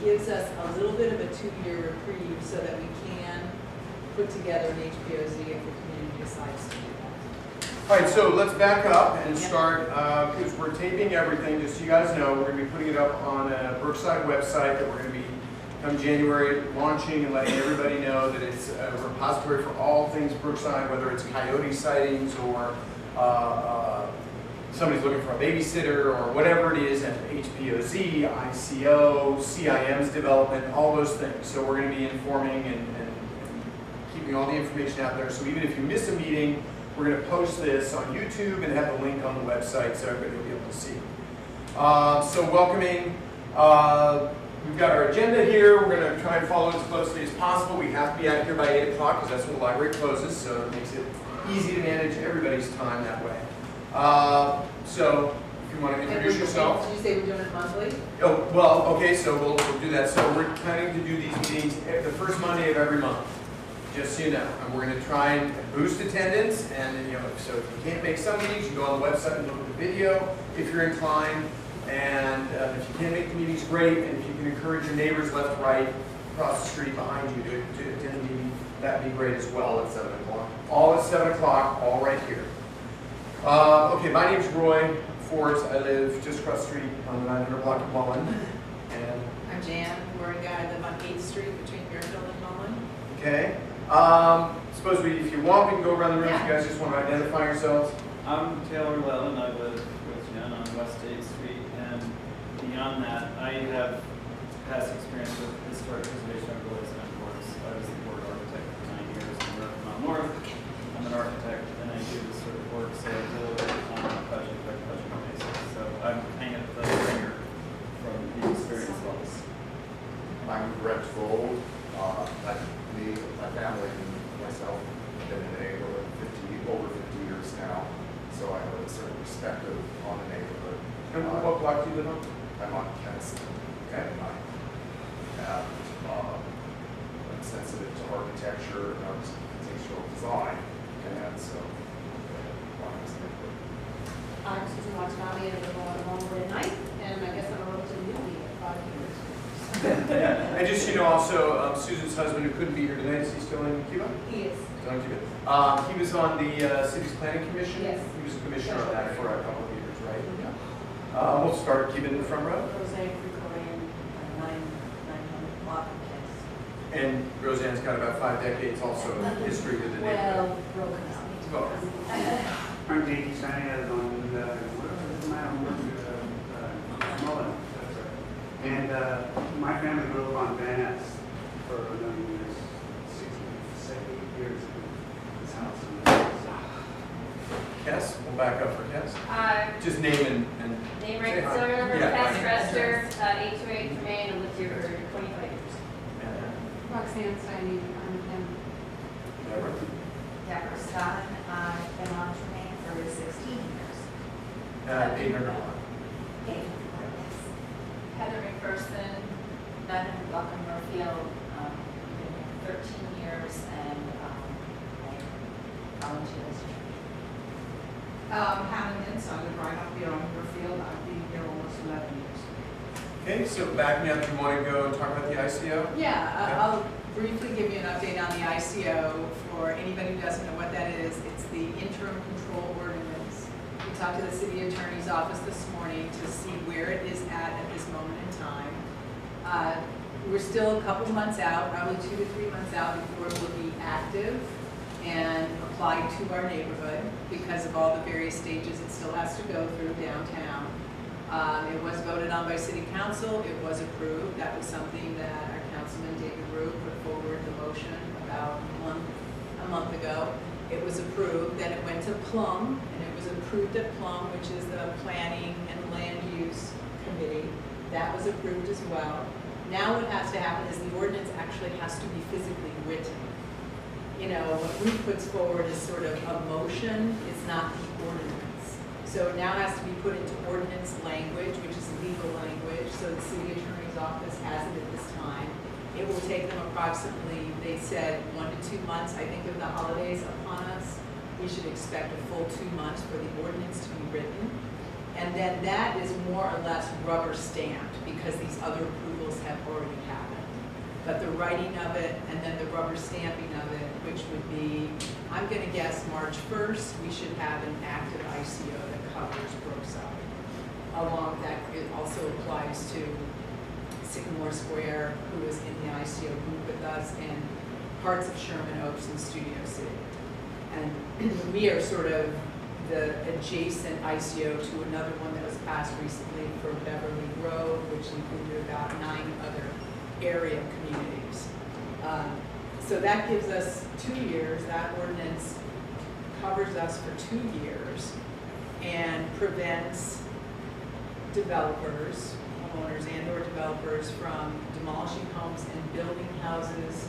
gives us a little bit of a 2-year reprieve so that we can put together an HPOZ if the community decides to do that. All right, so let's back up and start, because we're taping everything, just so you guys know, we're going to be putting it up on a Brookside website that we're going to be, come January, launching and letting everybody know that it's a repository for all things Brookside, whether it's coyote sightings or somebody's looking for a babysitter or whatever it is, and HPOZ, ICO, CIM's development, all those things. So we're going to be informing and keeping all the information out there. So even if you miss a meeting, we're going to post this on YouTube and have the link on the website so everybody will be able to see. So welcoming, we've got our agenda here. We're going to try and follow it as closely as possible. We have to be out here by 8 o'clock because that's when the library closes, so it makes it easy to manage everybody's time that way. So if you want to introduce yourself. Did you say we're doing it monthly? Oh, well, okay, so we'll do that. So we're planning to do these meetings the first Monday of every month, just so you know. And we're going to try and boost attendance. And so if you can't make some meetings, you can go on the website and look at the video if you're inclined. And if you can't make the meetings, great. And if you can encourage your neighbors left, right, across the street behind you to attend the meeting, that'd be great as well. All at 7 o'clock. All at 7 o'clock, all right here. Okay, my name's Roy Forrest. I live just across the street on the 900 block of Mullen. And I'm Jan. We're a guy that live on 8th Street between Fairfield and Mullen. okay. Suppose if you want, we can go around the room. If you guys just want to identify yourselves. I'm Taylor Llewellyn. I live with Jen on West 8th Street, and beyond that, I have past experience with historic preservation overlays and boards. I was the board architect for 9 years in Mount North. I'm an architect, and I do this sort of work, so I do a little bit on a project by project basis. So I'm kind of the ringer from the experience levels. I'm Brett Gold. My family and myself have been in the neighborhood over 50 years now, so I have a certain perspective on the neighborhood. And what block do you live on? I'm on Kent, and I'm sensitive to architecture and architectural design, and so I'm Susan Watanabe, and I live on Longwood at night, and I guess I'm a relatively newbie at 5 years. Yeah. And just also, Susan's husband, who couldn't be here tonight, is he still in Cuba? He is. Still in Cuba. He was on the city's planning commission. Yes. He was a commissioner on that for a couple of years, right? Yeah. We'll start. Keep it in the front row. Roseanne Krikoyan, 900 block of kids. And Roseanne's got about 5 decades also of history with the neighborhood. Well, broken up. Well, I'm J.D. Sanchez on Mullen. And my family grew up on Van Ness for a number of years, 70 years in this house. Cass, we'll back up for Cass. Just name and Name say right, hi. so remember Yeah, Cass hi. Rester, 828 Tremaine, and lived here for 25 years. Roxanne Steiny, I'm him. Deborah. Deborah Scott, I've been on Tremaine for 16 years. 800 block. Yes. Heather McPherson, 900 block in Murfield, been here 13 years, and I volunteer as a Hannah Nitz, I live right up here on Murfield. I've been here almost 11 years. Okay, so back me up. You want to go and talk about the ICO? Yeah, I'll briefly give you an update on the ICO for anybody who doesn't know what that is. It's the interim control ordinance. We talked to the city attorney's office this morning to see where it is at this moment in time. We're still a couple months out, probably 2 to 3 months out before it will be active and applied to our neighborhood because of all the various stages it still has to go through downtown. It was voted on by City Council. It was approved. That was something that our Councilman David Rue put forward the motion about a month ago. It was approved. Then it went to Plum, and it was approved at Plum, which is the Planning and Land Use Committee. That was approved as well. Now what has to happen is the ordinance actually has to be physically written. What Rue puts forward is sort of a motion. It's not the ordinance. So it now has to be put into ordinance language, which is legal language, so the city attorney's office has it at this time. It will take them approximately, they said, 1 to 2 months. I think with the holidays upon us, we should expect a full 2 months for the ordinance to be written. And then that is more or less rubber stamped because these other approvals have already happened. But the writing of it and then the rubber stamping of it, which would be, I'm gonna guess March 1st, we should have an active ICO that covers Brookside. Along that, it also applies to Sycamore Square, who is in the ICO group with us, and parts of Sherman Oaks and Studio City. And we are sort of the adjacent ICO to another one that was passed recently for Beverly Grove, which included about 9 other area communities. So that gives us 2 years. That ordinance covers us for 2 years and prevents developers, homeowners and or developers from demolishing homes and building houses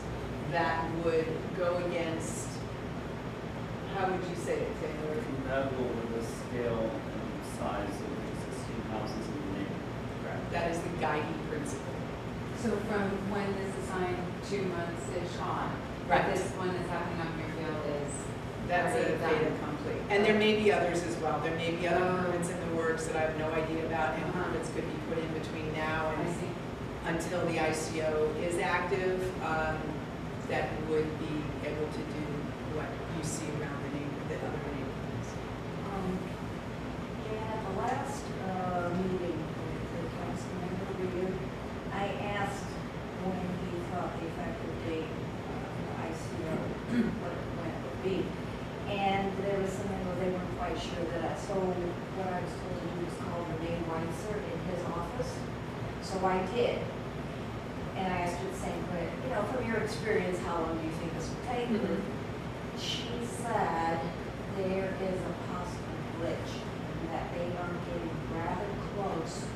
that would go against, how would you say it, Taylor? Compatible with the scale and size of existing houses in the neighborhood. That is the guiding principle. So from when this is signed, 2 months-ish on, Right. this one that's happening on Muirfield is. That's a already done. fait accompli. And there may be others as well. There may be other permits in the works that I have no idea about, and permits could be put in between now I and see. until the ICO is active, that would be able to do what you see around the other neighborhoods. At the last meeting with the councilman review, I asked when he thought the effective date of the ICO, what it would be. And there was something where they weren't quite sure that. So what I was told to do was call Renee Weiser in his office. So I did. And I asked her the same question, you know, from your experience, how long do you think this will take? Mhm. She said there is a possible glitch in that they are getting rather close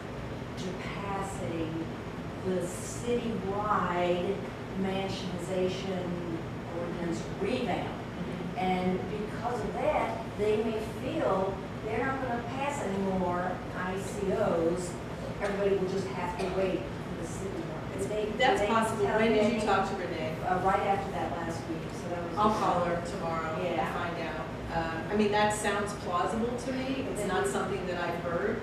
to passing the citywide mansionization ordinance revamp. And because of that, they may feel they're not gonna pass any more ICOs. Everybody will just have to wait for the city. That's possible. When did you talk to Renee? Right after that last week, so that was. I'll call her tomorrow and Yeah. find out. I mean, that sounds plausible to me. It's not something that I've heard,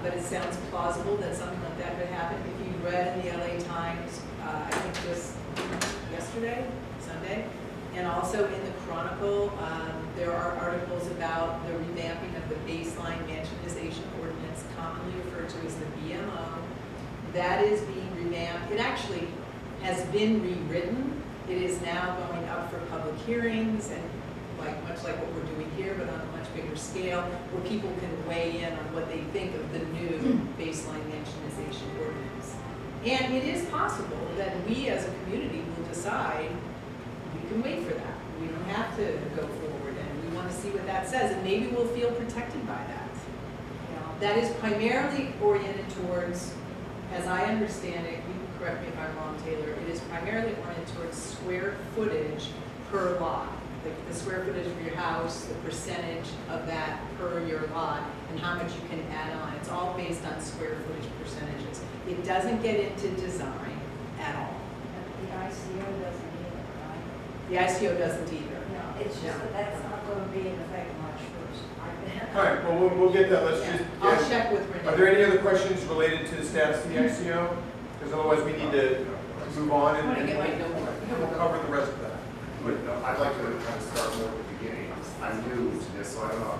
but it sounds plausible that something like that could happen. If you read in the LA Times, I think just yesterday, Sunday, and also in the Chronicle, there are articles about the revamping of the baseline mansionization ordinance, commonly referred to as the BMO. That is being revamped. It actually has been rewritten. It is now going up for public hearings and much like what we're doing here, but on a much bigger scale, where people can weigh in on what they think of the new baseline mansionization ordinance. And it is possible that we as a community will decide we can wait for that. We don't have to go forward, and we want to see what that says, and maybe we'll feel protected by that. That is primarily oriented towards, as I understand it, you can correct me if I'm wrong, Taylor, it is primarily oriented towards square footage per lot. Like the square footage of your house, the percentage of that per your lot, and how much you can add on. It's all based on square footage percentages. It doesn't get into design at all. The ICO doesn't either, right? The ICO doesn't either. No, it's just that that's not gonna be in effect March 1st. All right, well, we'll get that. Let's just. I'll yeah. check with Are Renee. there any other questions related to the status of the ICO? Because otherwise we need to move on and I wanna get my and notebook. we'll cover the rest of that. But I'd like to kind of start more at the beginning. I'm new to this, so I don't know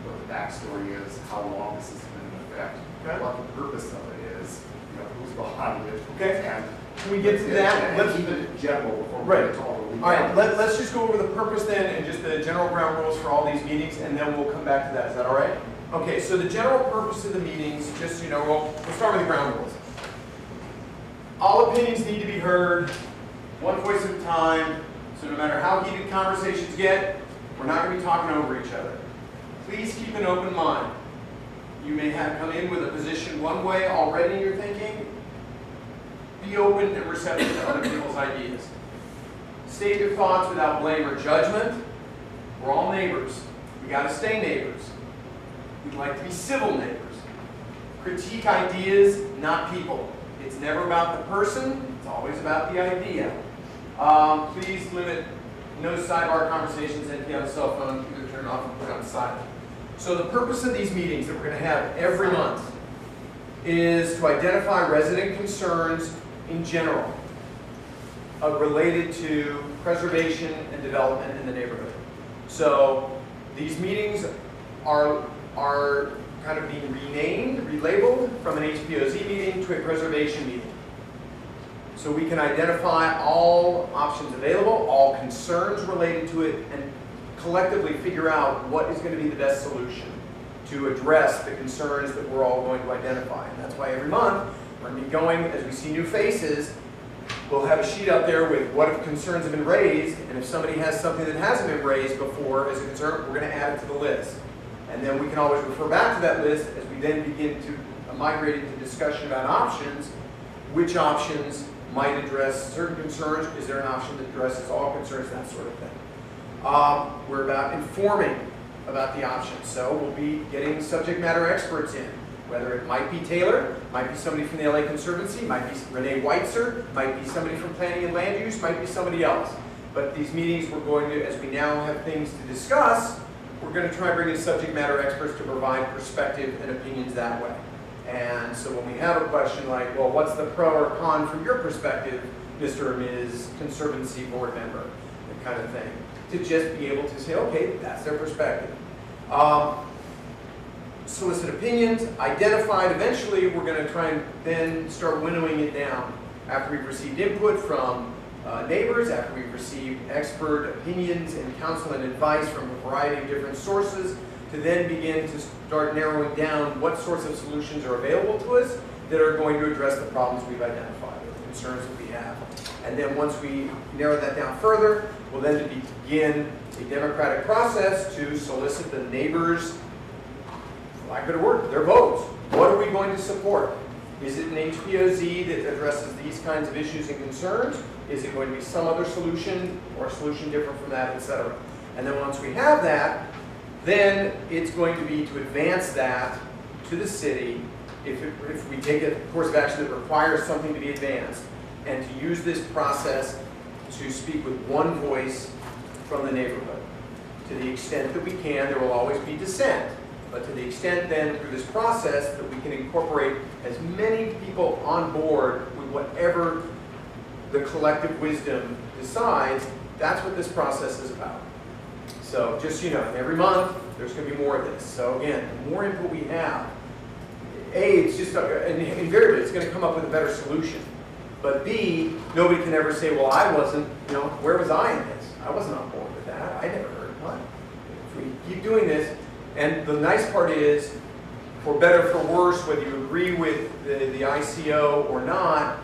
what the backstory is, how long this has been in effect, Okay. what the purpose of it is, you know, who's behind it. Okay. And Can we get to that? Let's keep it general before we Right. get to all the All right, details. let's just go over the purpose then and just the general ground rules for all these meetings, and then we'll come back to that. Is that all right? Okay, so the general purpose of the meetings, just so you know, we'll start with the ground rules. All opinions need to be heard, one voice at a time, so no matter how heated conversations get, we're not going to be talking over each other. Please keep an open mind. You may have come in with a position one way already in your thinking. Be open and receptive to other people's ideas. State your thoughts without blame or judgment. We're all neighbors. We got to stay neighbors. We'd like to be civil neighbors. Critique ideas, not people. It's never about the person, it's always about the idea. Please limit no sidebar conversations, and if you have a cell phone, either turn it off or put it on silent. So the purpose of these meetings that we're going to have every month is to identify resident concerns in general related to preservation and development in the neighborhood. So these meetings are kind of being renamed, relabeled from an HPOZ meeting to a preservation meeting. So we can identify all options available, all concerns related to it, and collectively figure out what is going to be the best solution to address the concerns that we're all going to identify. And that's why every month we're going to be going, as we see new faces, we'll have a sheet out there with what if concerns have been raised, and if somebody has something that hasn't been raised before as a concern, we're going to add it to the list. And then we can always refer back to that list as we then begin to migrate into discussion about options. Which options might address certain concerns? Is there an option that addresses all concerns? That sort of thing. We're about informing about the options. So we'll be getting subject matter experts in, whether it might be Taylor, might be somebody from the LA Conservancy, might be Renee Weitzer, might be somebody from Planning and Land Use, might be somebody else. But these meetings, we're going to, as we now have things to discuss, we're going to try and bring in subject matter experts to provide perspective and opinions that way. And so when we have a question like, well, what's the pro or con from your perspective, Mr. or Ms. Conservancy board member, that kind of thing, to just be able to say, okay, that's their perspective. Solicit opinions, identified. Eventually, we're going to try and then start winnowing it down after we've received input from neighbors, after we've received expert opinions and counsel and advice from a variety of different sources, to then begin to start narrowing down what sorts of solutions are available to us that are going to address the problems we've identified, or the concerns that we have. And then once we narrow that down further, we'll then begin a democratic process to solicit the neighbors, for lack of a better word, their votes. What are we going to support? Is it an HPOZ that addresses these kinds of issues and concerns? Is it going to be some other solution, or a solution different from that, etc.? And then once we have that, then it's going to be to advance that to the city if we take a course of action that requires something to be advanced, and to use this process to speak with one voice from the neighborhood. To the extent that we can, there will always be dissent, but to the extent then through this process that we can incorporate as many people on board with whatever the collective wisdom decides, that's what this process is about. So just so you know, every month there's going to be more of this. So again, the more input we have, A, it's just, and invariably it's going to come up with a better solution. But B, nobody can ever say, well, I wasn't, where was I in this? I wasn't on board with that. I never heard what. If we keep doing this, and the nice part is, for better or for worse, whether you agree with the ICO or not,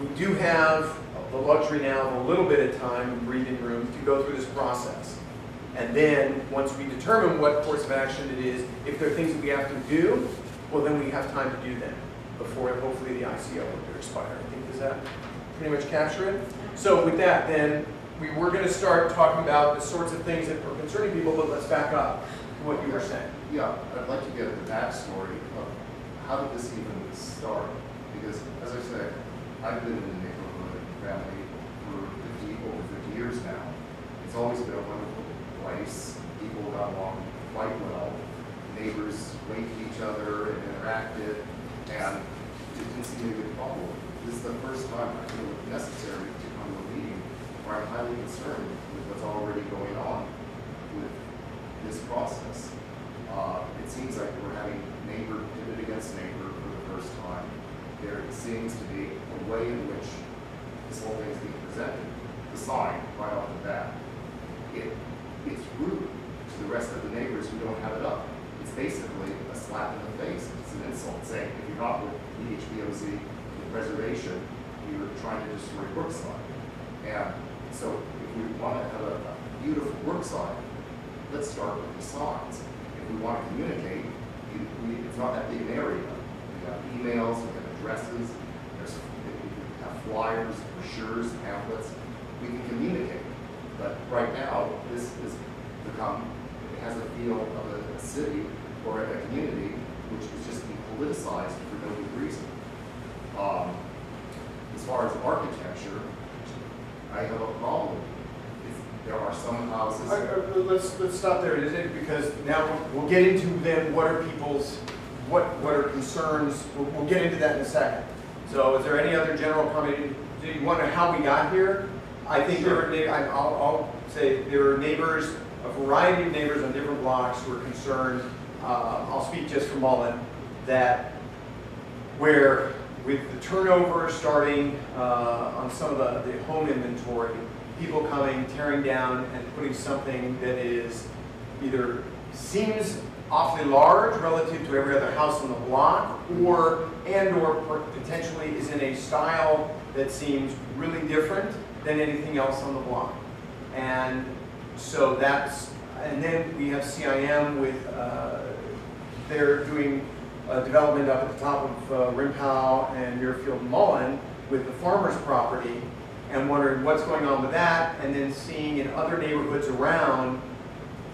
we do have the luxury now of a little bit of time and breathing room to go through this process. And then, once we determine what course of action it is, if there are things that we have to do, well, then we have time to do them before hopefully the ICO will expire. I think, does that pretty much capture it? So with that, then, we were going to start talking about the sorts of things that are concerning people, but let's back up to what you were saying. Yeah, I'd like to get the backstory of how did this even start? Because, as I said, I've been in the neighborhood family for over 50 years now. It's always been a wonderful place. People got along quite well. Neighbors waved to each other and interacted, and it didn't seem to be a problem. This is the first time I feel it necessary to come to a meeting where I'm highly concerned with what's already going on with this process. It seems like we're having neighbor pitted against neighbor for the first time. There seems to be a way in which this whole thing is being presented. The sign, right off the bat, it's rude to the rest of the neighbors who don't have it up. It's basically a slap in the face. It's an insult saying, if you're not with the HBOZ preservation, you're trying to destroy Brookside. And so if we want to have a beautiful Brookside, let's start with the signs. If we want to communicate, it's not that big an area. We have emails, we have addresses, we have flyers, brochures, pamphlets. We can communicate. But right now, this has become, it has a feel of a city or a community which is just being politicized for no good reason. As far as architecture, I have a problem. There are some houses. Let's stop there, is it? Because now we'll get into then what are people's, what are concerns, we'll get into that in a second. So is there any other general comment? Do you wonder how we got here? I think there were, I'll say there were neighbors, a variety of neighbors on different blocks who were concerned. I'll speak just for Mullen, that where with the turnover starting on some of the home inventory, people coming, tearing down and putting something that is either seems awfully large relative to every other house on the block, or potentially is in a style that seems really different than anything else on the block. And so that's, and then we have CIM with, they're doing development up at the top of Rimpau and Muirfield Mullen with the farmer's property, and wondering what's going on with that, and then seeing in other neighborhoods around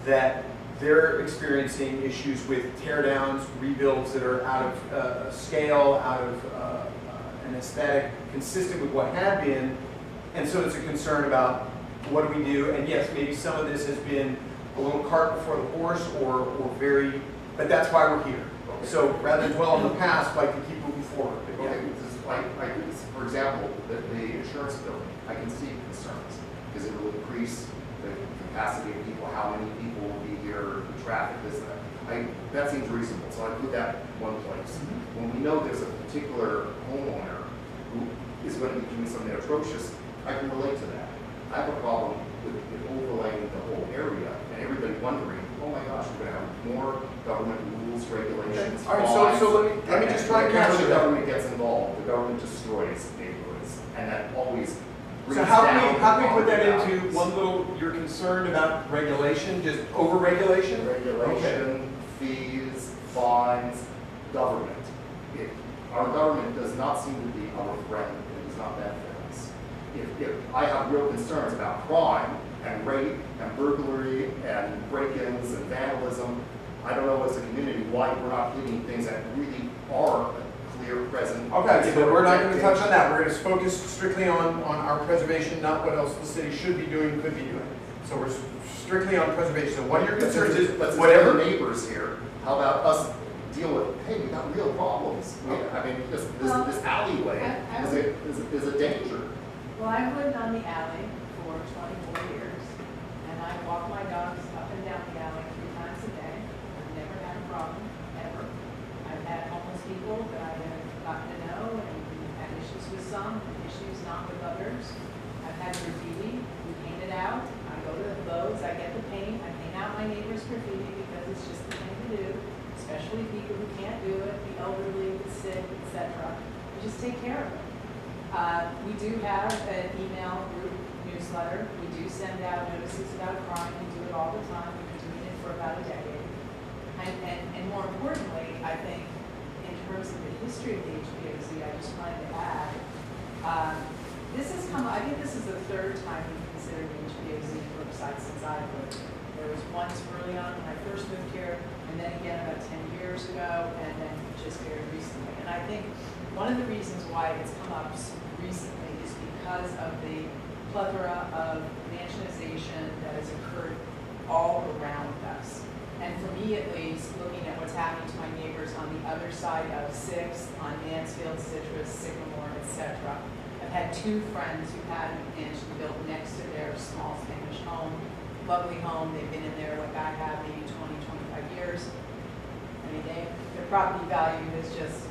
that they're experiencing issues with tear downs, rebuilds that are out of scale, out of an aesthetic consistent with what had been. And so it's a concern about what do we do? And yes, maybe some of this has been a little cart before the horse or very, but that's why we're here. So rather than dwell on the past, like to keep moving forward. But yeah. Okay, for example, the insurance bill, I can see concerns because it will increase the capacity of people, how many people will be here, the traffic, this, that. That seems reasonable, so I put that one place. When we know there's a particular homeowner who is going to be doing something atrocious, I can relate to that. I have a problem with overlaying the whole area and everybody wondering, oh my gosh, we're going to have more government rules, regulations, All right, so let me just try and whenever capture the that. government gets involved, the government destroys neighborhoods, and that always brings So how down can we put that the into values. one little, you're concerned about regulation, just over-regulation? Regulation, fees, fines, government. Our government does not seem to be our friend. It does not benefit us. If I have real concerns about crime and rape and burglary and break-ins and vandalism, I don't know as a community why we're not hitting things that really are a clear present. Okay, so we're not going to touch on that. We're going to focus strictly on our preservation, not what else the city should be doing, could be doing. So we're strictly on preservation. So what are your concerns is whatever whatever. neighbors here, how about us deal with, hey, we got real problems. I mean, this alleyway is a danger. Well, I've lived on the alley for 24 years, and I walk my dogs up and down the alley 3 times a day. I've never had a problem, ever. I've had homeless people that I have gotten to know and had issues with some, issues not with others. I've had graffiti, we paint it out. I go to the Lowe's, I get the paint, I paint out my neighbor's graffiti because it's just the thing to do, especially people who can't do it, the elderly, the sick, etc. We just take care of them. We do have an email group newsletter. We do send out notices about crime. We do it all the time. We've been doing it for about a decade. And more importantly, I think, in terms of the history of the HPOZ, I just wanted to add, this has come, I think this is the 3rd time we've considered the HPOZ in Brookside since I've lived here. There was once early on when I first moved here, and then again about 10 years ago, and then just very recently. And I think one of the reasons why it's come up recently is because of the plethora of mansionization that has occurred all around us. And for me at least, looking at what's happening to my neighbors on the other side of 6th, on Mansfield, Citrus, Sycamore, etc. I've had 2 friends who had a mansion built next to their small Spanish home, lovely home. They've been in there like I have, maybe 20, 25 years. I mean, their property value has just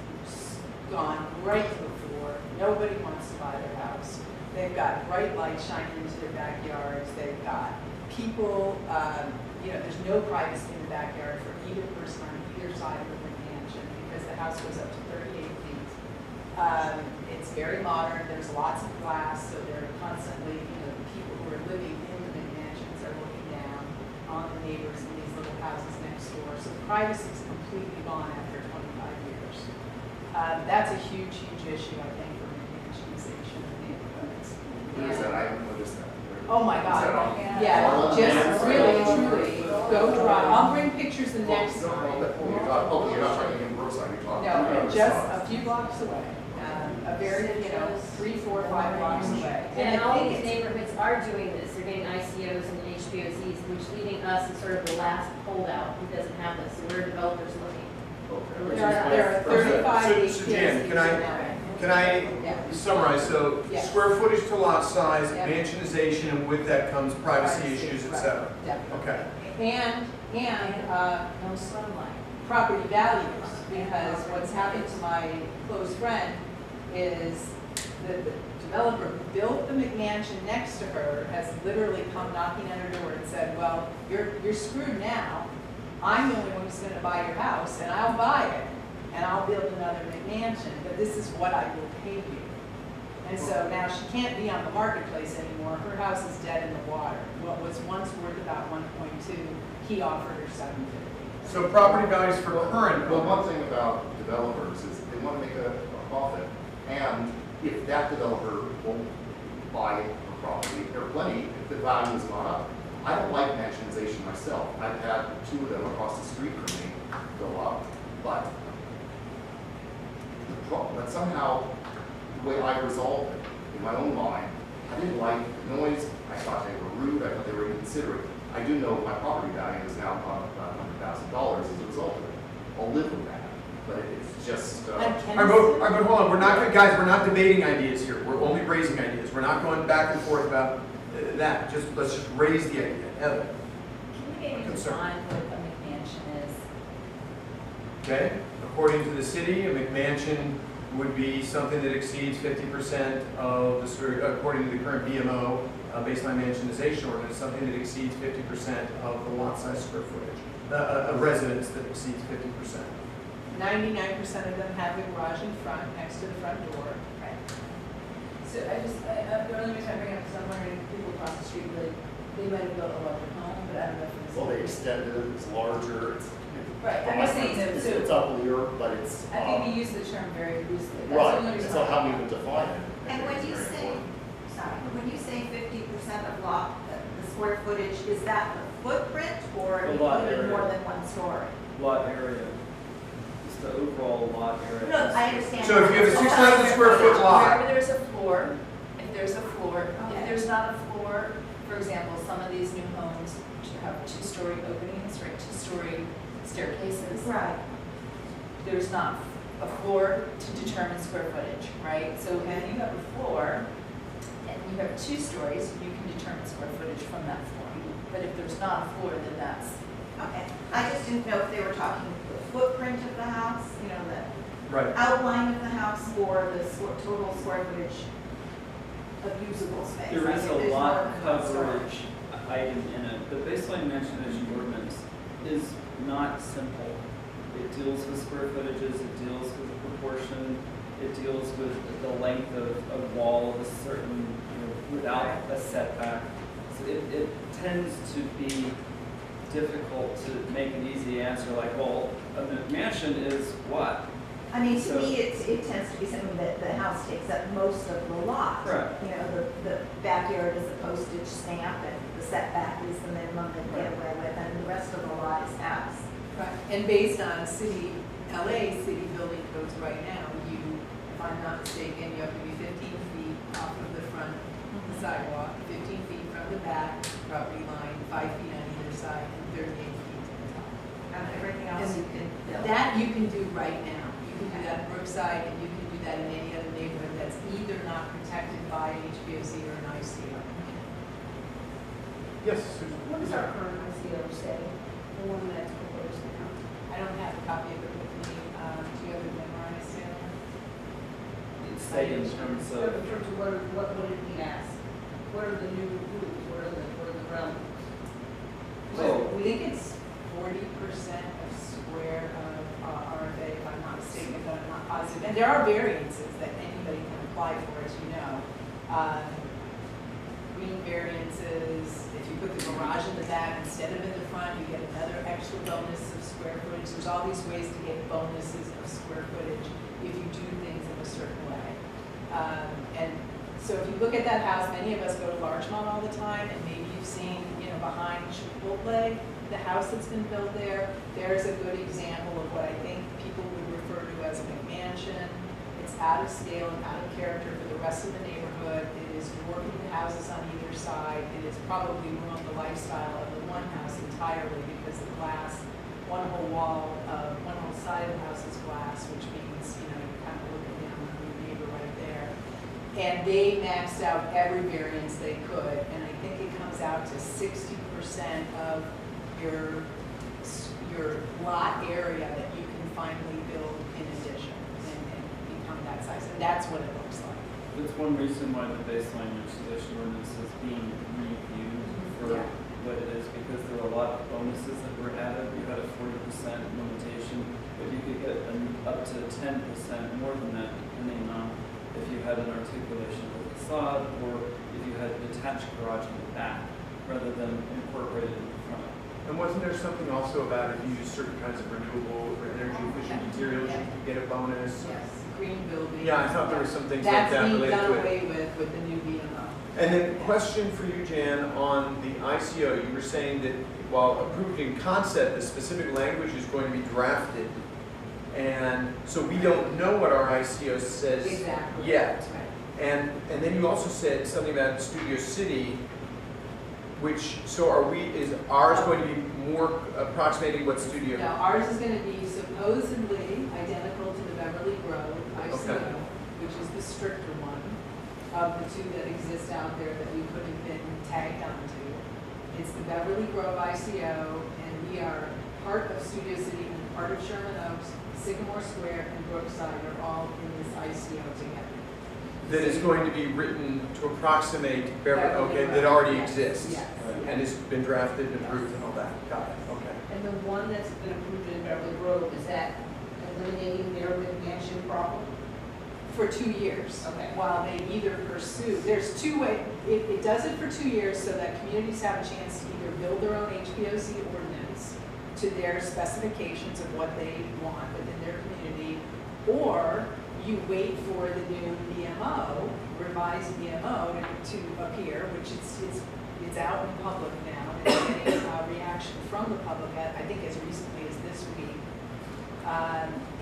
gone right to the floor. Nobody wants to buy their house. They've got bright lights shining into their backyards. They've got people, there's no privacy in the backyard for either person on either side of the mansion because the house goes up to 38 feet. It's very modern. There's lots of glass, so they're constantly, the people who are living in the mansions are looking down on the neighbors in these little houses next door. So the privacy is completely gone after 25 years. That's a huge, huge issue, I think, for mansionization of neighborhoods. Where is that? I haven't noticed that. Oh my Is that God. on? Yeah, just really, truly, go drive. I'll bring pictures the next time. You're not talking in Brookside, you're talking. No, just a few blocks away. a very, 3, 4, 5 blocks away. And I all think these it's- neighborhoods are doing this, they're getting ICOs and HPOCs, which leaving us as sort of the last holdout who doesn't have this, so we're developers looking. Okay. There are 35 So, HPOCs Jan, in can I- that. Can I Yeah. summarize? So Yeah. square footage to lot size, Yeah. mansionization, and with that comes privacy Privacy, issues, et right. cetera. Definitely. Okay. And, No sunlight. property values, because what's happened to my close friend is the developer who built the McMansion next to her has literally come knocking at her door and said, well, you're screwed now. I'm the only one who's gonna buy your house, and I'll buy it, and I'll build another McMansion, but this is what I will pay you. And so now she can't be on the marketplace anymore. Her house is dead in the water. What was once worth about 1.2, he offered her 750. So property values for current. Well, one thing about developers is they want to make a profit, and if that developer won't buy a property, there are plenty, if the value has gone up. I don't like mansionization myself. I've had 2 of them across the street from me go up, but but somehow, the way I resolved it in my own mind, I didn't like the noise, I thought they were rude, I thought they were inconsiderate. I do know my property value has now gone up about $100,000 as a result of it. I'll live with that, but it's just, And All right, but hold on, guys, we're not debating ideas here. We're only raising ideas. We're not going back and forth about that. Let's just raise the idea. Heather, Can you maybe Concern. define what a McMansion is? okay? According to the city, a McMansion would be something that exceeds 50% of the square, according to the current BMO baseline mansionization ordinance, something that exceeds 50% of the lot size square footage. A residence that exceeds 50%. 99% of them have a garage in front, next to the front door. Right. So the only reason I bring it up is I'm wondering if people across the street really, they might have built a larger home, but I don't know if it's. well, they extended it, it's larger, it's. Right, I'm just saying, It's uglier, but it's. I think we use the term very loosely. That's the Right, only it's reason not how we I- would define it. I And think when it's you very say, important. sorry, when you say 50% of lot, the square footage, is that the footprint or The lot including area. more than one story? Lot area, just the overall lot area. No, I understand. So if you have a 6,000 square foot lot, Wherever there's a floor, if there's a floor, Okay. if there's not a floor, for example, some of these new homes have 2-story openings, right, 2-story staircases. Right. There's not a floor to determine square footage, right? So if you have a floor and you have 2 stories, you can determine square footage from that floor. But if there's not a floor, then that's, Okay, I just didn't know if they were talking the footprint of the house, the right. outline of the house, or the total square footage of usable space. There Like is if a there's more lot than one story. coverage item in it. The baseline mansionization ordinance is not simple. It deals with square footages, it deals with proportion, it deals with the length of wall of a certain, without a setback. So it tends to be difficult to make an easy answer like, well, a mansion is what? I mean, to So- me, it tends to be something that the house takes up most of the lot. Correct. The backyard is a postage stamp, and the setback is the minimum they get away with, and the rest of the lot is house. Right. And based on LA city building codes right now, you, if I'm not mistaken, you have to be 15 feet off of the front sidewalk, 15 feet from the back property line, 5 feet on either side, and 38 feet to the top. And everything else you can build. That you can do right now. You can do that in Brookside, and you can do that in any other neighborhood that's either not protected by an HPOC or an ICO. Yes, Susan. What does our current ICO say, the one that's proposed now? I don't have a copy of it with me. Do you have it memorized, Sarah? It's say in terms of, What would it be as? What are the new rules, what are the realm? So- I think it's 40% of square of RFA, if I'm not mistaken, but I'm not positive. And there are variances that anybody can apply for, as you know. Green variances, if you put the garage in the back instead of in the front, you get another extra bonus of square footage. There's all these ways to get bonuses of square footage if you do things in a certain way. And so if you look at that house, many of us go to Larchmont all the time, and maybe you've seen, behind Chipotle, the house that's been built there. There's a good example of what I think people would refer to as a McMansion. It's out of scale and out of character for the rest of the neighborhood. It is dwarfing the houses on either side. It is probably ruined the lifestyle of the one house entirely because the glass, one whole side of the house is glass, which means, you know, you're kind of looking down on your neighbor right there. And they maxed out every variance they could, and I think it comes out to 60% of your lot area that you can finally build in addition and become that size, and that's what it looks like. That's one reason why the baseline legislation ordinance is being reviewed for Yeah. what it is, because there were a lot of bonuses that were added. You had a 40% limitation, but you could get up to 10% more than that, depending on if you had an articulation of the facade or if you had a detached garage in the back, rather than incorporated in the front. And wasn't there something also about if you use certain kinds of renewable or energy efficient materials, you could get a bonus? Yes, green building. Yeah, I thought there were some things like that That's being related done to it. away with the new BMO. And then question for you, Jan, on the ICO, you were saying that while approved in concept, the specific language is going to be drafted. And so we don't know what our ICO says Exactly. yet. That's right. And then you also said something about Studio City, which, so is ours going to be more approximating what Studio? Now, ours is gonna be supposedly identical to the Beverly Grove ICO, Okay. which is the stricter one of the two that exist out there that we could have been tagged onto. It's the Beverly Grove ICO, and we are part of Studio City and part of Sherman Oaks, Sycamore Square, and Brookside are all in this ICO together. That is going to be written to approximate Beverly, Beverly okay, Grove, that already yes, exists. yes. And has been drafted and approved and all that. Got it, okay. And the one that's been approved in Beverly Grove, is that eliminating their mansion problem? For 2 years. Okay. While they either pursue, there's two ways, it does it for 2 years so that communities have a chance to either build their own HPOC ordinance to their specifications of what they want within their community, or you wait for the new BMO, revised BMO to appear, which it's out in public now, and it's getting a reaction from the public, I think as recently as this week.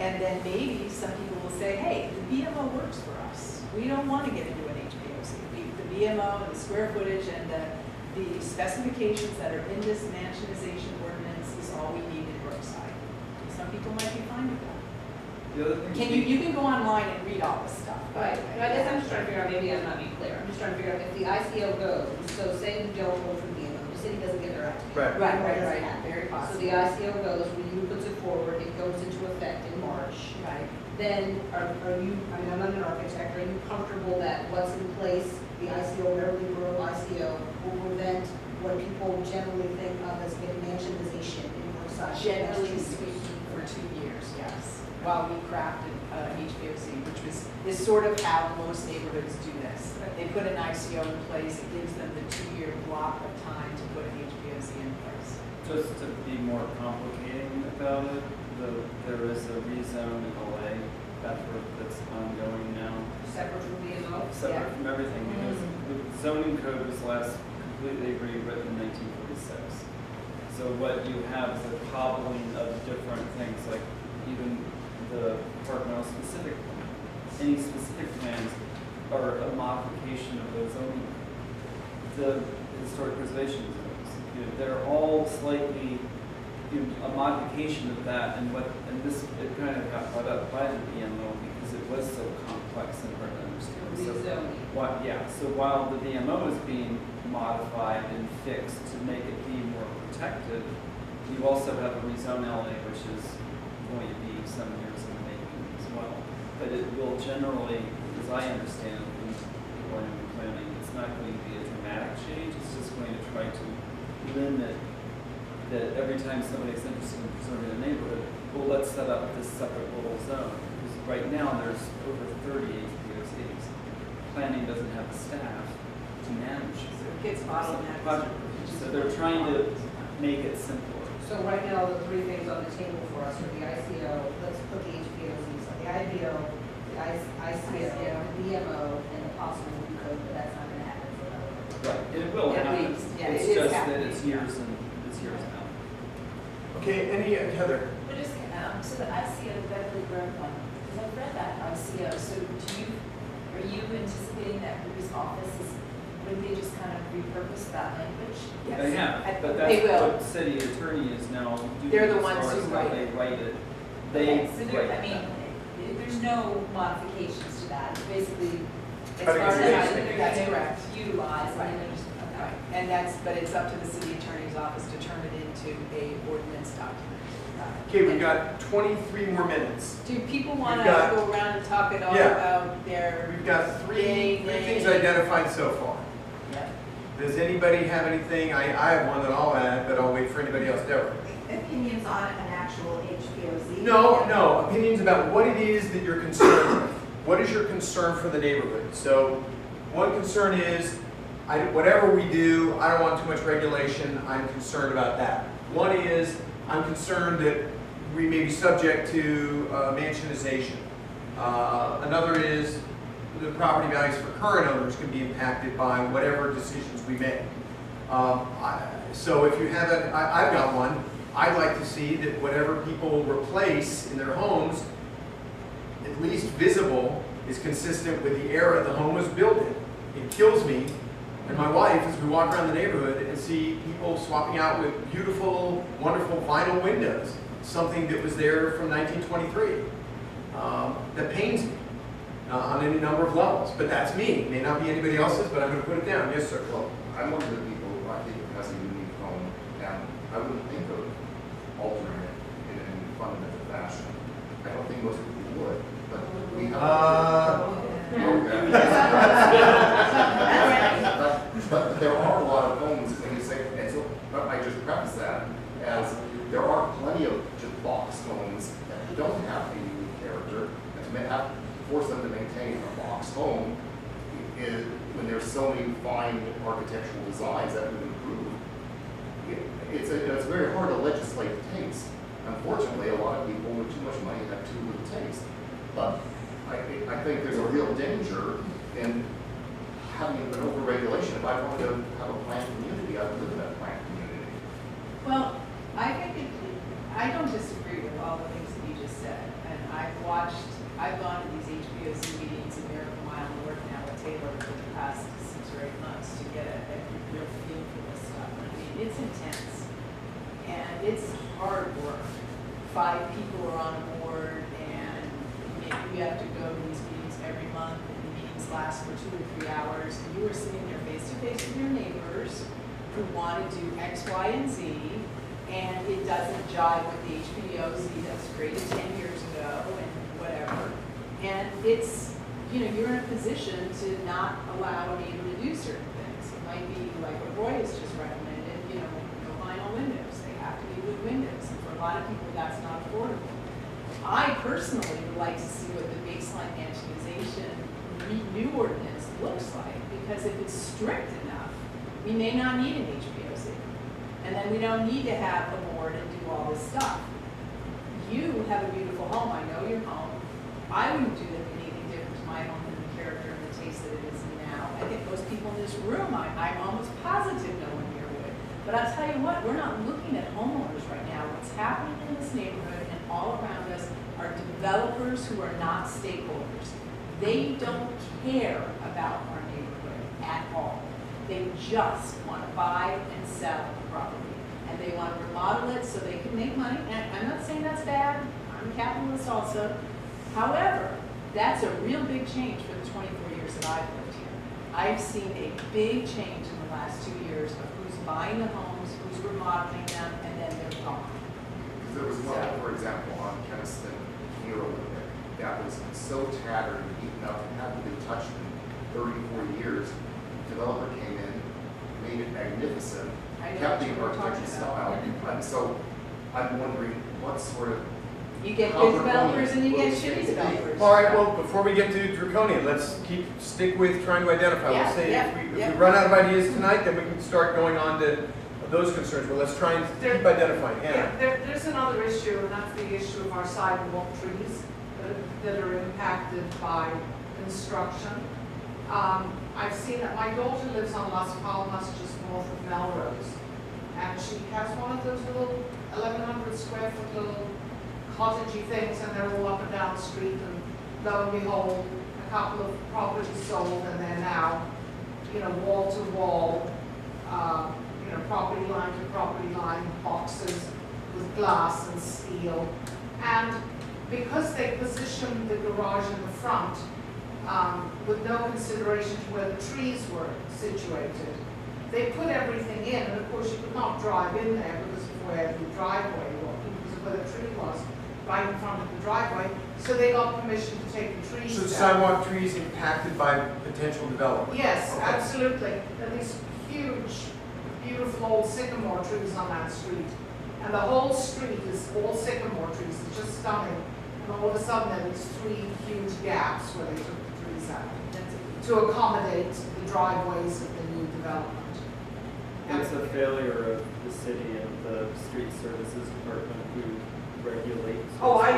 And then maybe some people will say, hey, the BMO works for us. We don't want to get into an HPOC. The BMO and the square footage and the specifications that are in this mansionization ordinance is all we need in Brookside. Some people might be fine with that. The other thing. You can go online and read all this stuff. Right, but I guess I'm just trying to figure out, maybe I'm not being clear, I'm just trying to figure out if the ICO goes, so say we don't vote for BMO, the city doesn't get their act together. Right. Right, very So possible. the ICO goes, when you puts it forward, it goes into effect in March. Right. Then are you, I mean, I'm not an architect, are you comfortable that what's in place, the ICO, Beverly Grove ICO, will prevent what people generally think of as getting mansionization in Brookside? Generally speaking, for 2 years, yes, while we crafted HPOC, which is sort of how most neighborhoods do this. They put an ICO in place, it gives them the 2-year block of time to put an HPOC in place. Just to be more complicating about it, there is a rezone in LA effort that's ongoing now, Separate from BMO? separate from everything, because Mhm. the zoning code was last completely rewritten in 1946. So what you have is a cobbling of different things, like even the departmental specific plan. Any specific plans are a modification of those zoning. The historic preservation zones, they're all slightly, a modification of that, and it kind of got brought up by the BMO because it was so complex and hard to understand. So Rezoning. so while the BMO is being modified and fixed to make it be more protected, you also have a rezone LA, which is going to be some years in the making as well. But it will generally, as I understand it, from planning and planning, it's not going to be a dramatic change. It's just going to try to limit that every time somebody's interested in preserving a neighborhood, well, let's set up this separate little zone. Because right now there's over 30 HPOCs. Planning doesn't have the staff to manage. So it gets bottlenecked. Project. So they're trying to make it simpler. So right now, the three things on the table for us are the ICO, let's put the HPOCs, so the IBO, the ICO, the BMO, and the possible new code, but that's not gonna happen for another. Right. It will At happen. least, yeah, It's it is just that happening, it's yeah. years out. Okay, any, Heather? But just, so the ICO Beverly Grove one, because I've read that ICO ICO, so are you anticipating that whose office is, would they just kind of repurpose that language? Yes. They have, but They that's will. what city attorney is now doing. They're the as ones far who as how write They it. write it. Okay, They so there, write I mean, there's no modifications to that, it's basically, as But far as it's how basic. they're That's gonna correct. utilize, and then there's, Right, okay. and but it's up to the city attorney's office to turn it into a ordinance document. Okay, we've got 23 more minutes. Do people want We've to got- go around and talk at all Yeah. about their? We've got three Yay, things nay. identified so far. Yeah. Does anybody have anything? I have one that I'll add, but I'll wait for anybody else. Deborah? Opinions on an actual HPOZ? No, opinions about what it is that you're concerned with. What is your concern for the neighborhood? So one concern is, whatever we do, I don't want too much regulation, I'm concerned about that. One is, I'm concerned that we may be subject to mansionization. Another is, the property values for current owners can be impacted by whatever decisions we make. So if you have I've got one, I'd like to see that whatever people replace in their homes, at least visible, is consistent with the era the home was built in. It kills me and my wife as we walk around the neighborhood and see people swapping out with beautiful, wonderful vinyl windows, something that was there from 1923. That pains me on any number of levels, but that's me. It may not be anybody else's, but I'm going to put it down. Yes, sir. Well, I'm one of the people who I think it has a unique home, and I wouldn't think of altering it in a fundamental fashion. I don't think most people would, but we have. But there are a lot of homes, when you say, and so, but I just preface that as there are plenty of just box homes that don't have a unique character, and to have force them to maintain a box home is, when there's so many fine architectural designs that would improve. It's very hard to legislate taste. Unfortunately, a lot of people with too much money have too little taste. But I think there's a real danger in having an overregulation. If I wanted to have a planned community, I would live in that planned community. Well, I think I don't disagree with all the things that you just said. And I've gone to these HBOC meetings in Miracle Mile North now at Taylor for the past 6 or 8 months to get a real feel for this stuff. I mean, it's intense and it's hard work. 5 people are on a board and maybe you have to go to these meetings every month and the meetings last for 2 or 3 hours. And you are sitting there face to face with your neighbors who want to do X, Y, and Z, and it doesn't jive with the HPOZ that was created 10 years ago and whatever. And it's, you're in a position to not allow a neighbor to do certain things. It might be like what Roy has just recommended, no vinyl windows. They have to be wood windows. And for a lot of people, that's not affordable. I personally would like to see what the baseline mansionization new ordinance looks like, because if it's strict enough, we may not need an HPOZ. And then we don't need to have a board and do all this stuff. You have a beautiful home, I know your home. I wouldn't do anything different to my home than the character and the taste that it is now. I think most people in this room, I'm almost positive no one here would. But I'll tell you what, we're not looking at homeowners right now. What's happening in this neighborhood and all around us are developers who are not stakeholders. They don't care about our neighborhood at all. They just want to buy and sell the property. And they want to remodel it so they can make money. And I'm not saying that's bad. I'm a capitalist also. However, that's a real big change for the 24 years that I've lived here. I've seen a big change in the last 2 years of who's buying the homes, who's remodeling them, and then they're gone. Because there was one, for example, on Keniston near Olympic that was so tattered and beaten up and hadn't been touched in 30, 40 years. Developer came in, made it magnificent, I know kept what the you were architecture talking style. And so I'm wondering what sort of. You get how good developers and you will get this shitty be? developers. All right, well, before we get to draconian, let's stick with trying to identify. Yeah, We'll say yeah, if yeah. we run out of ideas tonight, then we can start going on to those concerns. But let's try and keep identifying. Hannah. Yeah, there's another issue, and that's the issue of our sidewalk trees that are impacted by construction. I've seen it, my daughter lives on Las Palmas, just north of Melrose, and she has one of those little 1,100 square foot little cottagey things, and they're all up and down the street, and lo and behold, a couple of properties sold, and they're now, wall to wall, property line to property line boxes with glass and steel. And because they positioned the garage in the front, with no consideration to where the trees were situated, they put everything in, and of course you could not drive in there because of where the driveway was, because of where the tree was, right in front of the driveway, so they got permission to take the trees So down. the sidewalk trees impacted by potential development? Yes, Okay. absolutely. There are these huge, beautiful old sycamore trees on that street. And the whole street is all sycamore trees, it's just stunning. And all of a sudden, there are these 3 huge gaps where they took the trees out to accommodate the driveways of the new development. It's a failure of the city and the street services department who regulates. Oh, I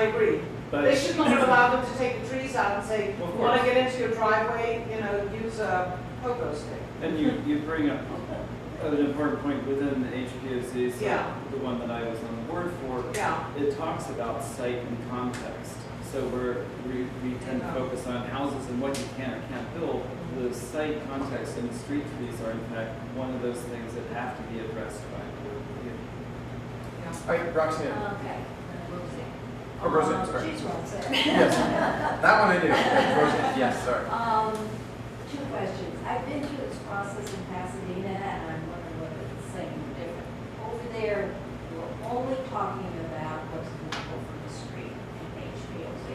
agree. But They should not have allowed them to take the trees out and say, Of you want to course. get into your driveway, use a pogo stick. And you bring up an important point within the HPOC, so Yeah. the one that I was on the board for. Yeah. It talks about site and context. So we tend to focus on houses and what you can or can't build. The site context and the street trees are in fact one of those things that have to be addressed by the board. All right, Roxanne. Okay, Roseanne. Oh, Roseanne, sorry. She's Roseanne. Yes, that one I do. Roseanne, yes, sorry. 2 questions. I've been through this process in Pasadena, and I'm wondering whether it's the same or different. Over there, we're only talking about what's visible from the street in HPOC.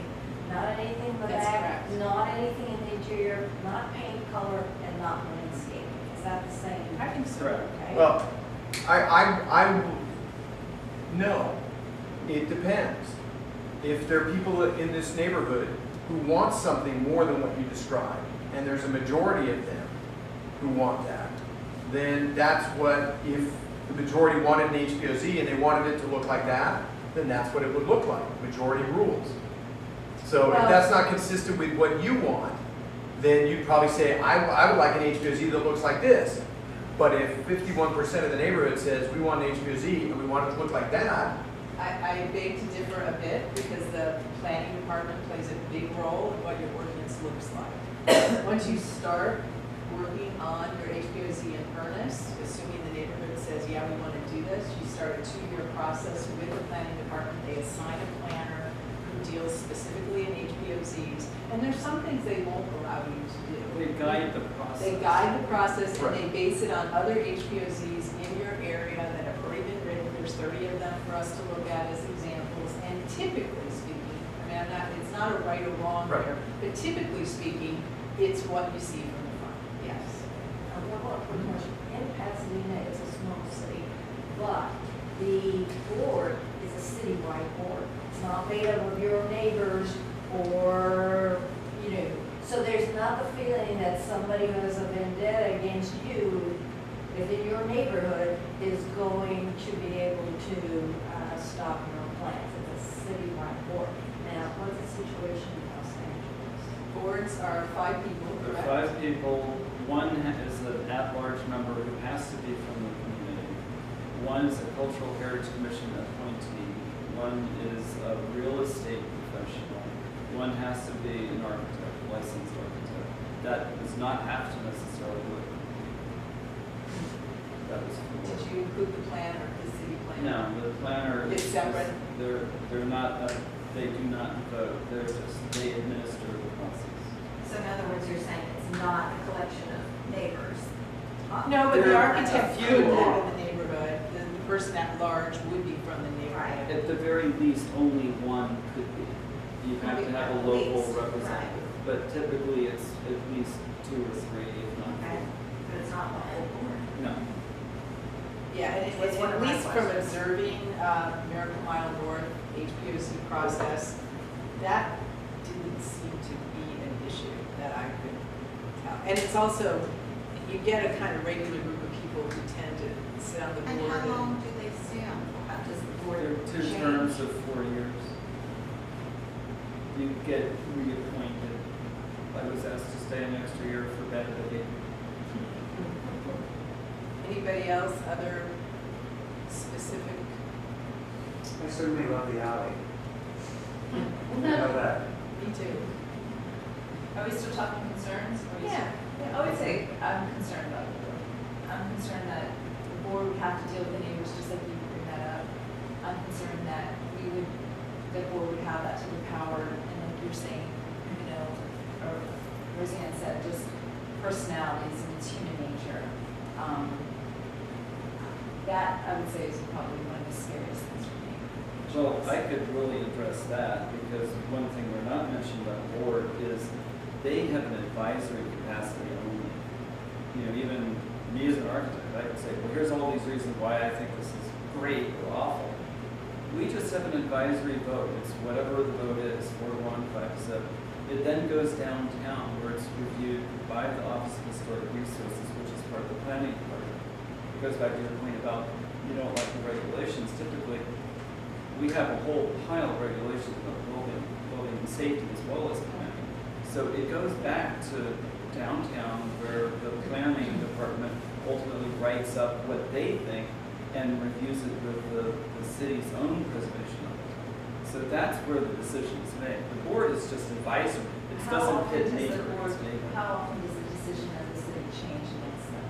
Not anything in the That's back, correct. not anything in the interior, not paint color, and not landscaping. Is that the same? I think so. Correct. Okay. Well, no, it depends. If there are people in this neighborhood who want something more than what you described, and there's a majority of them who want that, then that's what, if the majority wanted an HPOZ and they wanted it to look like that, then that's what it would look like, majority rules. So if Well- that's not consistent with what you want, then you'd probably say, I would like an HPOZ that looks like this. But if 51% of the neighborhood says, we want an HPOZ and we want it to look like that, I beg to differ a bit because the planning department plays a big role in what your ordinance looks like. Once you start working on your HPOZ in earnest, assuming the neighborhood says, yeah, we want to do this, you start a 2-year process with the planning department. They assign a planner who deals specifically in HPOZs. And there's some things they won't allow you to do. They guide the process. They guide the process and Right. they base it on other HPOZs in your area that have already been written. There's 30 of them for us to look at as examples. And typically speaking, it's not a right or wrong Right. here, but typically speaking, it's what you see from the front, yes. One more quick question. In Pasadena, it's a small city, but the board is a citywide board. It's not made up of your neighbors or, so there's not the feeling that somebody who has a vendetta against you within your neighborhood is going to be able to stop your own plans. It's a citywide board. Now, what's the situation in Los Angeles? Boards are 5 people, There are correct? 5 people. One is an at-large member who has to be from the community. One is a Cultural Heritage Commission appointee. One is a real estate professional. One has to be an architect, a licensed architect. That does not have to necessarily work. That was Did for. you include the planner, the city planner? No, the planner. It's separate? They're not, they do not vote. They administer the process. So in other words, you're saying it's not a collection of neighbors? No, but the There- architect a few would live are. in the neighborhood. The person at large would be from the neighborhood. At the very least, only one could be. You have to have a At local least, representative, but typically it's at least 2 or 3, if not Okay, 4. but it's not the whole board. No. Yeah, and That's one at of my least from questions. observing Miracle Mile North HPOC process, that didn't seem to be an issue that I could tell. And it's also, you get a kind of regular group of people who tend to sit on the And board. how long do they stay on? How does the board There are 2 change? terms of 4 years. You get reappointed. I was asked to stay an extra year for bad behavior. Anybody else, other specific? I certainly love the alley. You know that. Me too. Are we still talking concerns? Or are we Yeah. still- I would say I'm concerned about the board. I'm concerned that the board would have to deal with the neighbors, just like you bring that up. I'm concerned that the board would have that type of power, and like you're saying, you know, or Roseanne said, just personalities and it's human nature. That, I would say, is probably one of the scariest things for me. Well, I could really address that, because one thing we're not mentioning about the board is they have an advisory capacity only. You know, even me as an architect, I could say, well, here's all these reasons why I think this is great or awful. We just have an advisory vote. It's whatever the vote is, 4-1, 5-7. It then goes downtown where it's reviewed by the Office of Historic Resources, which is part of the planning department. It goes back to your point about you don't like the regulations. Typically, we have a whole pile of regulations about building and safety as well as planning. So it goes back to downtown where the planning department ultimately writes up what they think and reviews it with the city's own preservation of it. So that's where the decision is made. The board is just advisory. It How doesn't often hit does the neighbor, board, it's neighbor. how often does the decision of the city change against them?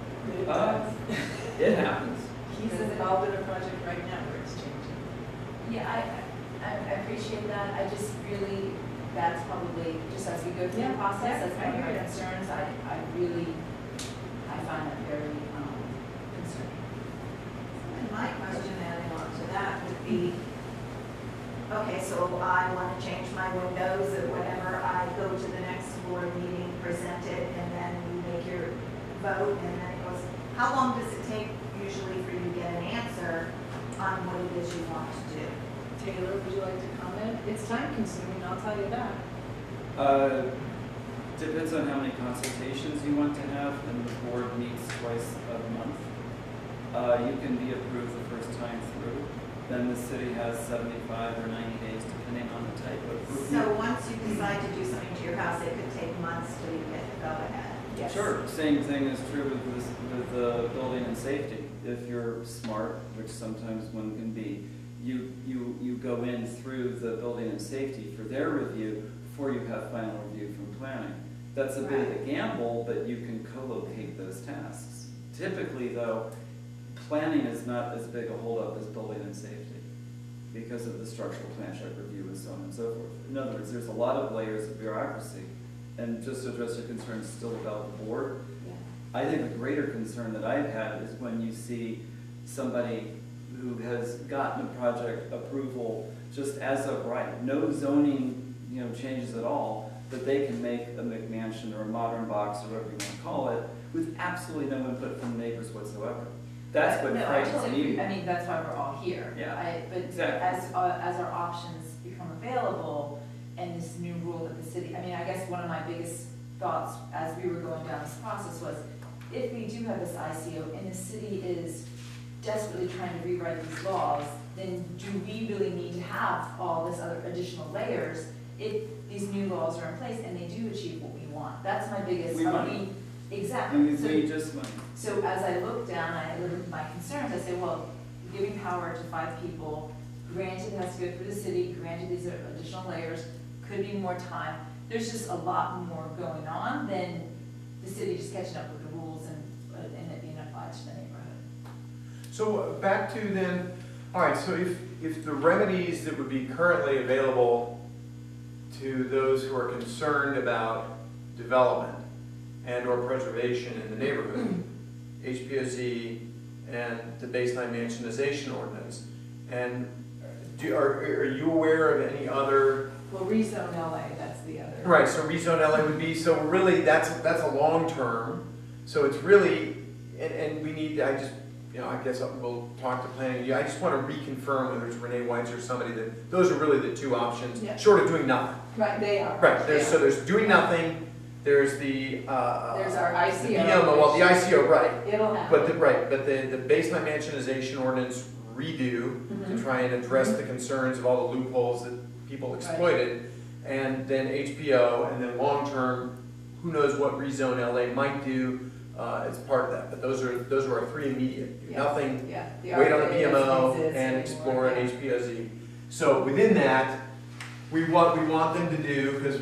It happens. He's involved in a project right now where it's changing. Yeah, I appreciate that. I just really, that's probably, just as we go through the Yeah, process, yeah, that's I one of hear my you. concerns. I find that very concerning. And my question adding on to that would be, okay, so I want to change my windows or whatever, I go to the next board meeting, present it, and then you make your vote, and then it goes, how long does it take usually for you to get an answer on what it is you want to do? Taylor, would you like to comment? It's time consuming, I'll tell you that. Depends on how many consultations you want to have, and the board meets twice a month. You can be approved the first time through, then the city has 75 or 90 days depending on the type of review. So once you decide to do something to your house, it could take months till you get the go-ahead. Yes. Sure, same thing is true with the building and safety. If you're smart, which sometimes one can be, you go in through the building and safety for their review before you have final review from planning. That's a bit of a gamble, but you can co-locate those tasks. Typically, though, planning is not as big a holdup as building and safety because of the structural plan check review and so on and so forth. In other words, there's a lot of layers of bureaucracy. And just to address your concerns still about the board, I think the greater concern that I've had is when you see somebody who has gotten a project approval just as of right, no zoning, changes at all, that they can make a McMansion or a modern box or whatever you want to call it, with absolutely no input from the neighbors whatsoever. That's what No, I frightens totally me. agree. I mean, that's why we're all here. Yeah, But exactly. as our options become available and this new rule that the city, I guess one of my biggest thoughts as we were going down this process was, if we do have this ICO and the city is desperately trying to rewrite these laws, then do we really need to have all this other additional layers if these new laws are in place and they do achieve what we want? That's my biggest. We money. Exactly. And we just money. So as I look down, I look at my concerns, I say, well, giving power to 5 people, granted it has to go through the city, granted these are additional layers, could be more time. There's just a lot more going on than the city just catching up with the rules and it being applied to the neighborhood. So back to then, all right, so if the remedies that would be currently available to those who are concerned about development and or preservation in the neighborhood, HPOZ and the baseline mansionization ordinance, and are you aware of any other? Well, rezone LA, that's the other. Right, so rezone LA would be, so really that's a long term, so it's really, and we need, I guess we'll talk to planning. I just want to reconfirm whether it's Renee Weitz or somebody that, those are really the two options, Yeah. short of doing nothing. Right, they are. Right, Yeah. so there's doing nothing, there's the, There's our the ICO. BMO, well, the ICO, right, It'll happen. but the baseline mansionization ordinance redo to try and address the concerns of all the loopholes that people exploited, and then HPO, and then long-term, who knows what rezone LA might do as part of that, but those are our 3 immediate. Do Yes. nothing, Yeah. wait on the RFA BMO, doesn't exist and anymore, explore an yeah. HPOZ. So within that, we want them to do, because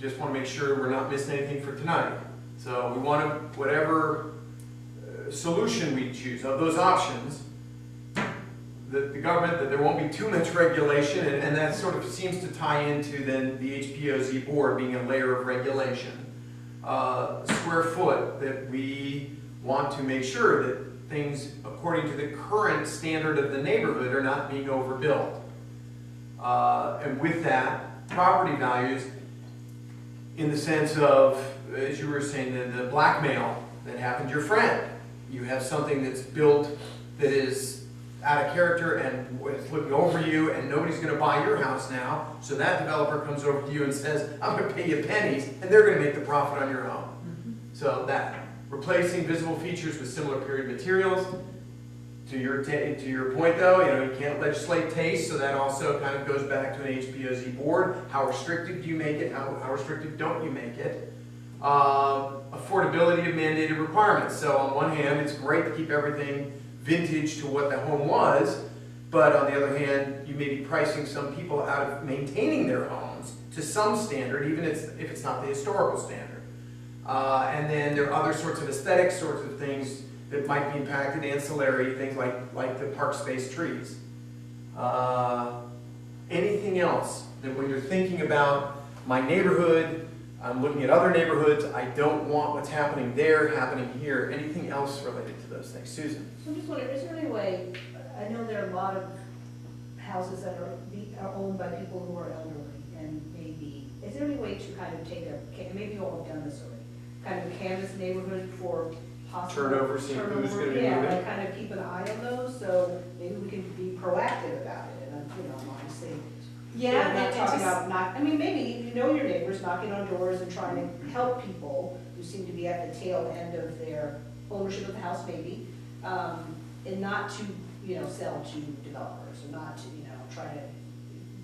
just want to make sure we're not missing anything for tonight. So we want to, whatever solution we choose of those options, the government, that there won't be too much regulation, and that sort of seems to tie into then the HPOZ board being a layer of regulation. Square foot, that we want to make sure that things according to the current standard of the neighborhood are not being overbuilt. And with that, property values in the sense of, as you were saying, the blackmail that happened to your friend. You have something that's built that is out of character and it's looking over you, and nobody's going to buy your house now, so that developer comes over to you and says, I'm going to pay you pennies, and they're going to make the profit on your home. So that, replacing visible features with similar period materials. To your point though, you can't legislate taste, so that also kind of goes back to an HPOZ board. How restrictive do you make it? How restrictive don't you make it? Affordability of mandated requirements. So on one hand, it's great to keep everything vintage to what the home was, but on the other hand, you may be pricing some people out of maintaining their homes to some standard, even if it's not the historical standard. And then there are other sorts of aesthetic sorts of things that might be impacted, ancillary things like the park space trees. Anything else that when you're thinking about my neighborhood, I'm looking at other neighborhoods, I don't want what's happening there happening here. Anything else related to those things? Susan? So I'm just wondering, is there any way, I know there are a lot of houses that are owned by people who are elderly, and maybe, is there any way to kind of take maybe you all have done this already, kind of canvass neighborhood for possible Turnover, seeing who's going to be yeah, moving. like kind of keep an eye on those, so maybe we can be proactive about it, and, obviously. Yeah, I'm not and talking just- about maybe you know your neighbors, knocking on doors and trying to help people who seem to be at the tail end of their ownership of the house, maybe, and not to, sell to developers, or not to, try to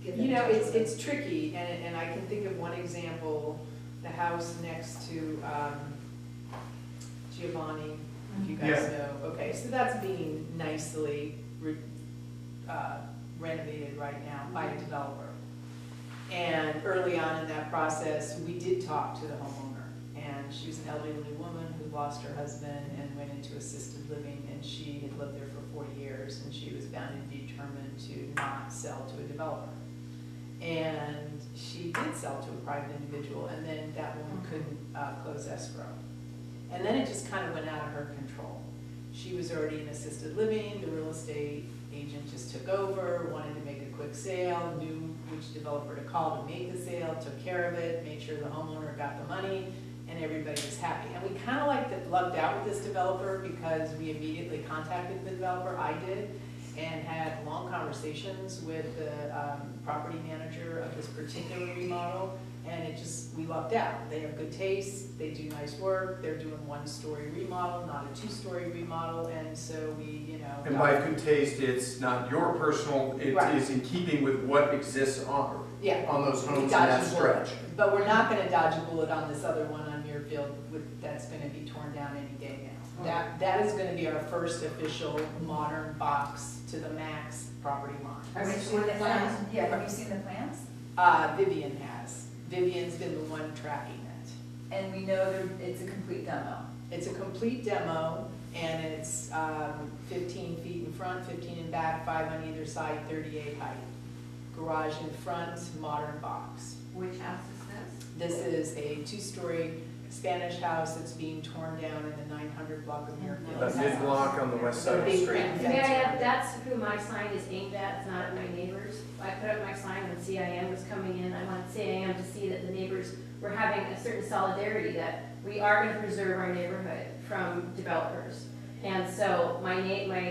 give them. It's tricky, and I can think of one example, the house next to Giovanni, if you guys know. Okay, so that's being nicely renovated right now by a developer. And early on in that process, we did talk to the homeowner, and she was an elderly woman who lost her husband and went into assisted living, and she had lived there for 40 years, and she was bound and determined to not sell to a developer. And she did sell to a private individual, and then that woman couldn't close escrow. And then it just kind of went out of her control. She was already in assisted living, the real estate agent just took over, wanted to make a quick sale, knew which developer to call to make the sale, took care of it, made sure the homeowner got the money, and everybody was happy. And we kind of lucked out with this developer because we immediately contacted the developer, I did, and had long conversations with the property manager of this particular remodel, and we lucked out. They have good taste, they do nice work, they're doing one-story remodel, not a two-story remodel, and so we, And by good taste, it's not your personal, it Right. is in keeping with what exists on those homes in Dodge that a bullet. stretch. But we're not gonna dodge a bullet on this other one on Muirfield that's gonna be torn down any day now. That is gonna be our first official modern box to the max property line. Have you seen the plans? Yeah, have you seen the plans? Vivian has. Vivian's been the one tracking it. And we know it's a complete demo. It's a complete demo, and it's 15 feet in front, 15 in back, 5 on either side, 38 height. Garage in front, modern box. Which house is this? This is a 2-story Spanish house that's being torn down in the 900 block of Muirfield. That mid-block on the west side of the Big street. green May I fence add, around it. that's who my sign is aimed at, it's not my neighbors. I put up my sign when CIM was coming in, I wanted CIM to see that the neighbors were having a certain solidarity, that we are gonna preserve our neighborhood from developers. And so my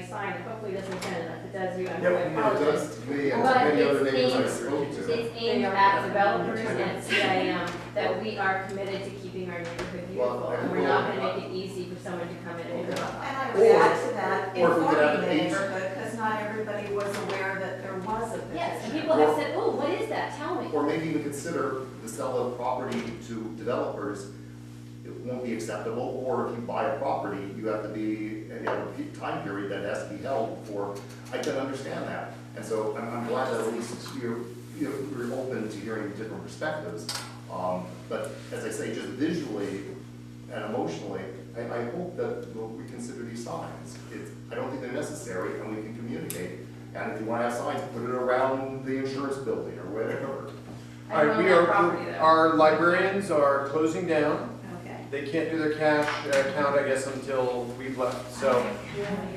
sign hopefully doesn't offend, and if it does you, I'm Yep. going to It apologize. does to me and But many other it's neighbors I aimed- spoke to. It's aimed at developers and CIM, that we are committed to keeping our neighborhood beautiful, and we're not gonna make it easy for someone to come in and develop. And I would add to that, or if we could informing have the each- neighborhood, because not everybody was aware that there was a petition. Yes, and people have said, oh, what is that, tell me. Or maybe even consider the sale of property to developers, it won't be acceptable, or if you buy a property, you have to be, and you have a time period that has to be held before, I can understand that. And so I'm glad that at least you're you know, we're open to hearing different perspectives. But as I say, just visually and emotionally, I hope that we consider these signs. I don't think they're necessary, and we can communicate. And if you want to have signs, put it around the insurance building or whatever. I All right, own we that are, property, though. our librarians are closing down. Okay. They can't do their cash count, I guess, until we've left. So,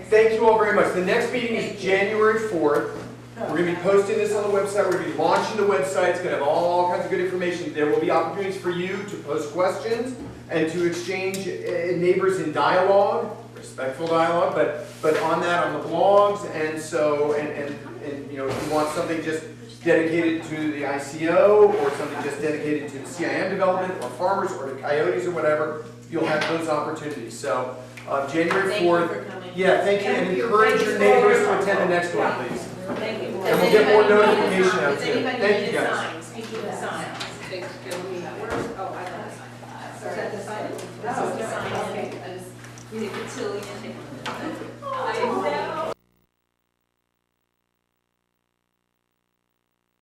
thank you all very much. The next meeting is January 4th. We're going to be posting this on the website. We're going to be launching the website. It's going to have all kinds of good information. There will be opportunities for you to post questions and to exchange neighbors in dialogue, respectful dialogue, but on that, on the blogs. And so, and you know, if you want something just dedicated to the ICO or something just dedicated to the CIM development or farmers or the coyotes or whatever, you'll have those opportunities. So, January 4th. Yeah, thank you, and encourage your neighbors to attend the next one, please. Thank you. And we'll get more notification out Does too. anybody Thank need you a guys. sign? Speaking of signs. Oh, I got a sign. Sorry. Is that the sign? This is the sign. Okay. I just need a cotillion. I